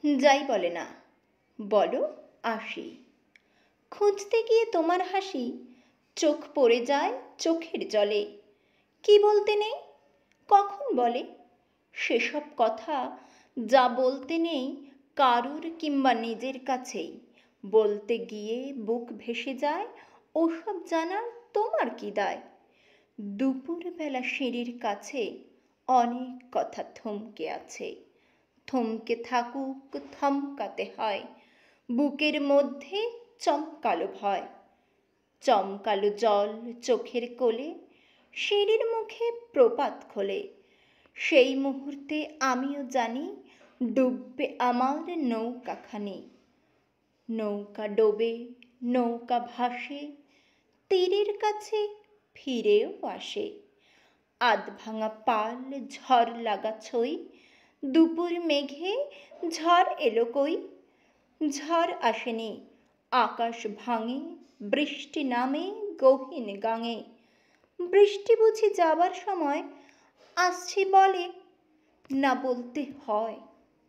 যাই বলে না, বলো আসি। খুঁজতে গিয়ে তোমার হাসি চোখ পড়ে যায় চোখের জলে। কি বলতে নেই, কখন বলে সেসব কথা যা বলতে নেই কারুর কিংবা নিজের কাছেই। বলতে গিয়ে বুক ভেসে যায়, ওসব জানার তোমার কি দায়। দুপুরবেলা সিঁড়ির কাছে অনেক কথা থমকে আছে। থমকে থাকুক, থমকাতে হয়। বুকের মধ্যে চমকালো ভয়, চমকালো জল চোখের কোলে। সিঁড়ির মুখে প্রপাত খোলে, সেই মুহূর্তে আমিও জানি ডুববে আমার নৌকাখানি। নৌকা ডোবে, নৌকা ভাসে, তীরের কাছে ফিরেও আসে। আধ ভাঙা পাল, ঝড় লাগা ছই। দুপুর মেঘে ঝড় এলো কই। ঝড় আসেনি, আকাশ ভাঙে, বৃষ্টি নামে গহীন গাঙে। বৃষ্টি বুঝি যাবার সময় আসছি বলে, না বলতে হয়।